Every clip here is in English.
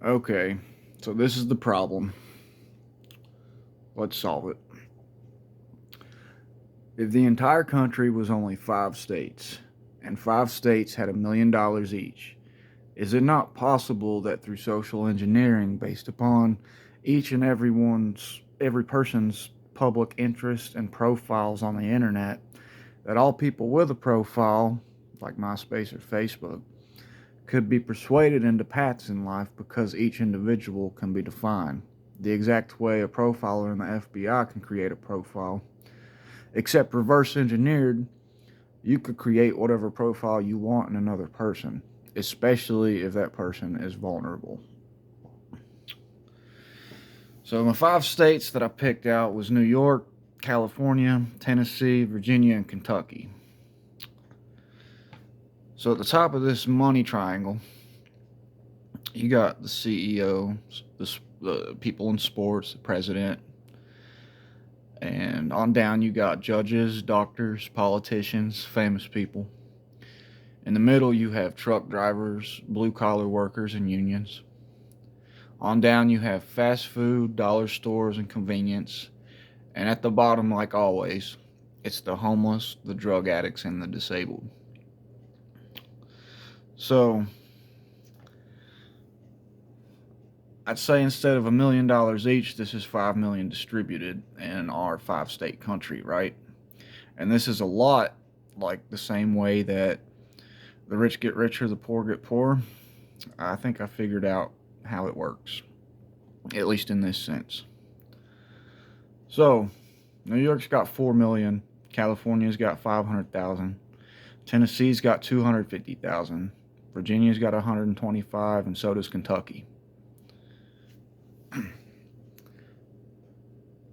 Okay, so this is the problem. Let's solve it. If the entire country was only 5 states, and 5 states had $1 million each, is it not possible that through social engineering based upon each and every person's public interest and profiles on the internet, that all people with a profile, like MySpace or Facebook, could be persuaded into paths in life because each individual can be defined the exact way a profiler in the FBI can create a profile, except reverse engineered, you could create whatever profile you want in another person, especially if that person is vulnerable. So the 5 states that I picked out was New York, California, Tennessee, Virginia, and Kentucky. So at the top of this money triangle, you got the CEO, the people in sports, the president, and on down you got judges, doctors, politicians, famous people. In the middle you have truck drivers, blue collar workers, and unions. On down you have fast food, dollar stores, and convenience. And at the bottom, like always, it's the homeless, the drug addicts, and the disabled. So I'd say instead of $1 million each, this is 5 million distributed in our 5 state country, right? And this is a lot like the same way that the rich get richer, the poor get poorer. I think I figured out how it works, at least in this sense. So, New York's got 4 million, California's got 500,000, Tennessee's got 250,000, Virginia's got 125, and so does Kentucky.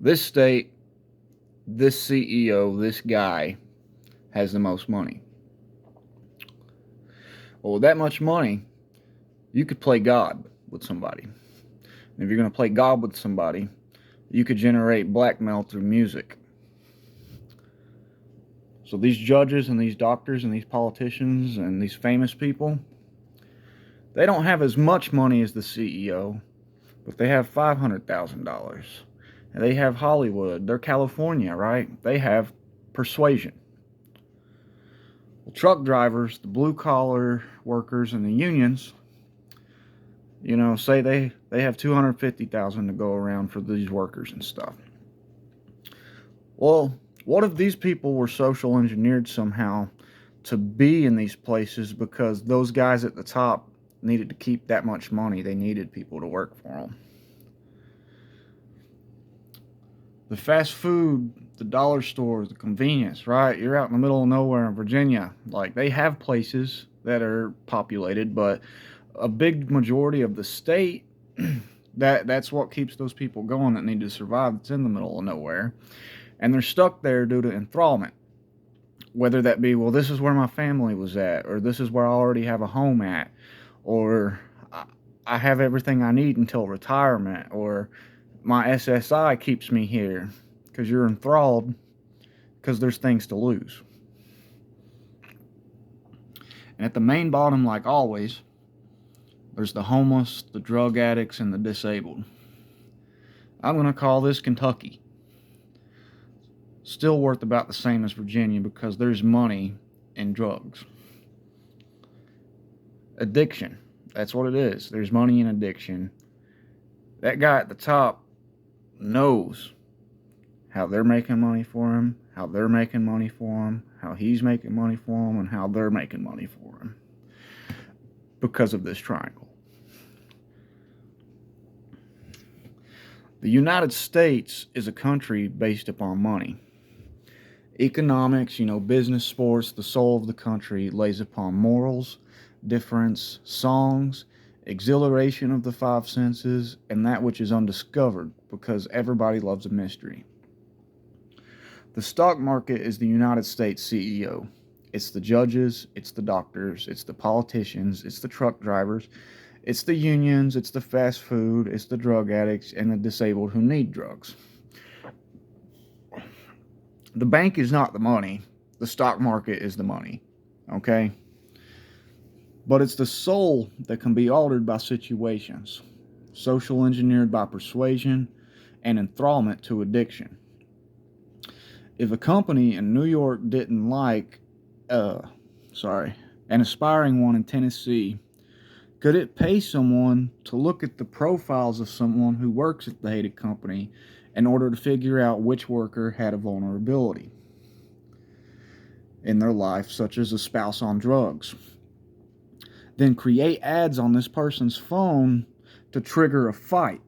This state, this CEO, this guy has the most money. Well, with that much money, you could play God with somebody. And if you're going to play God with somebody, you could generate blackmail through music. So these judges and these doctors and these politicians and these famous people, they don't have as much money as the CEO, but they have $500,000. And they have Hollywood. They're California, right? They have persuasion. Well, truck drivers, the blue collar workers, and the unions, say they have 250,000 to go around for these workers and stuff. Well, what if these people were social engineered somehow to be in these places because those guys at the top needed to keep that much money? They needed people to work for them. The fast food, the dollar stores, the convenience, right? You're out in the middle of nowhere in Virginia. Like, they have places that are populated, but a big majority of the state, that's what keeps those people going that need to survive. It's in the middle of nowhere. And they're stuck there due to enthrallment. Whether that be, well, this is where my family was at, or this is where I already have a home at, or I have everything I need until retirement, or my SSI keeps me here, because you're enthralled because there's things to lose. And at the main bottom, like always, there's the homeless, the drug addicts, and the disabled. I'm going to call this Kentucky. Still worth about the same as Virginia because there's money in drugs. Addiction. That's what it is. There's money in addiction. That guy at the top knows how they're making money for him, how they're making money for him, how he's making money for him, and how they're making money for him because of this triangle. The United States is a country based upon money. Economics, business, sports, the soul of the country lays upon morals, difference, songs, exhilaration of the five senses, and that which is undiscovered, because everybody loves a mystery. The stock market is the United States CEO. It's the judges, it's the doctors, it's the politicians, it's the truck drivers, it's the unions, it's the fast food, it's the drug addicts, and the disabled who need drugs. The bank is not the money. The stock market is the money. Okay? But it's the soul that can be altered by situations. social engineered by persuasion and enthrallment to addiction. If a company in New York didn't like, an aspiring one in Tennessee, could it pay someone to look at the profiles of someone who works at the hated company in order to figure out which worker had a vulnerability in their life, such as a spouse on drugs? Then create ads on this person's phone to trigger a fight.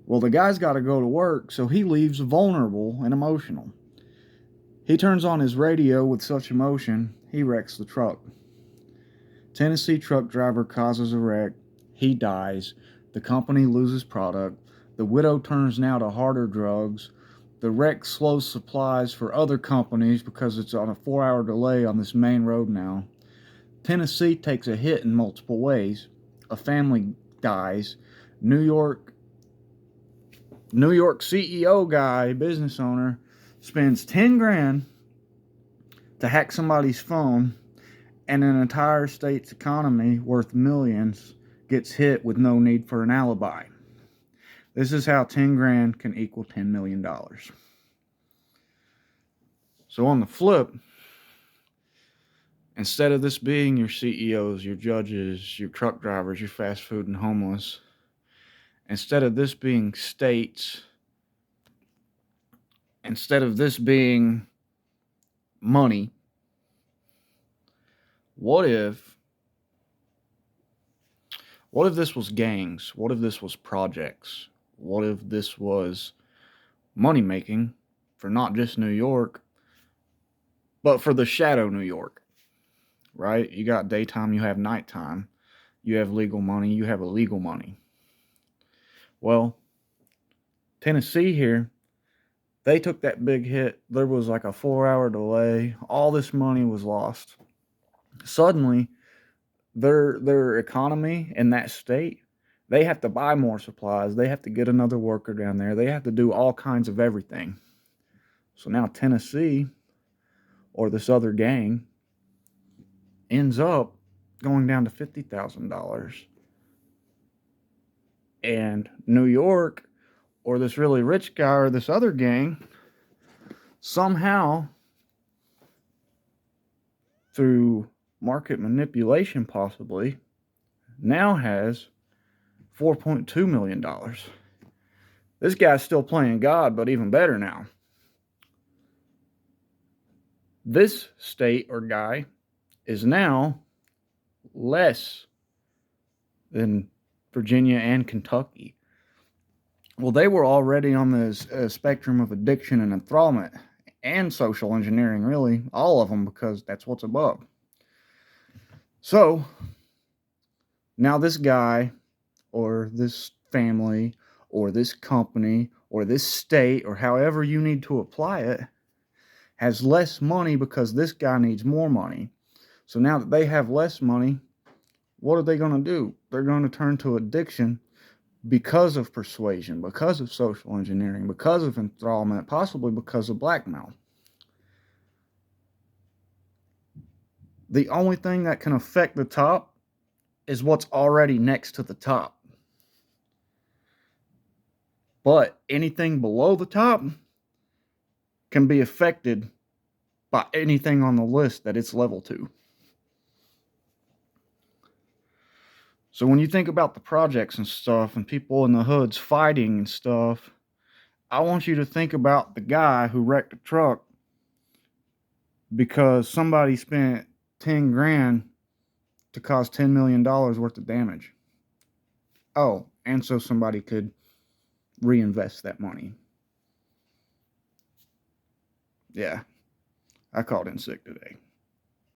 Well, the guy's got to go to work, so he leaves vulnerable and emotional. He turns on his radio with such emotion, he wrecks the truck. Tennessee truck driver causes a wreck. He dies. The company loses product. The widow turns now to harder drugs. The wreck slows supplies for other companies because it's on a 4-hour delay on this main road now. Tennessee takes a hit in multiple ways. A family dies. New York CEO guy, business owner, spends 10 grand to hack somebody's phone, and an entire state's economy worth millions gets hit with no need for an alibi. This is how 10 grand can equal $10 million. So on the flip, instead of this being your CEOs, your judges, your truck drivers, your fast food and homeless, instead of this being states, instead of this being money, what if this was gangs? What if this was projects? What if this was money making for not just New York, but for the shadow New York, right? You got daytime, you have nighttime, you have legal money, you have illegal money. Well, Tennessee here, they took that big hit. There was like a 4-hour delay. All this money was lost. Suddenly, their economy in that state, they have to buy more supplies. They have to get another worker down there. They have to do all kinds of everything. So now Tennessee, or this other gang, ends up going down to $50,000. And New York, or this really rich guy, or this other gang, somehow, through market manipulation possibly, now has $4.2 million. This guy's still playing God, but even better now. This state or guy is now less than Virginia and Kentucky. Well, they were already on this spectrum of addiction and enthrallment and social engineering, really, all of them, because that's what's above. So now this guy, or this family, or this company, or this state, or however you need to apply it, has less money because this guy needs more money. So now that they have less money, what are they going to do? They're going to turn to addiction because of persuasion, because of social engineering, because of enthrallment, possibly because of blackmail. The only thing that can affect the top is what's already next to the top. But anything below the top can be affected by anything on the list that it's level to. So when you think about the projects and stuff and people in the hoods fighting and stuff, I want you to think about the guy who wrecked the truck because somebody spent 10 grand to cause $10 million worth of damage. Oh, and so somebody could reinvest that money. Yeah, I called in sick today.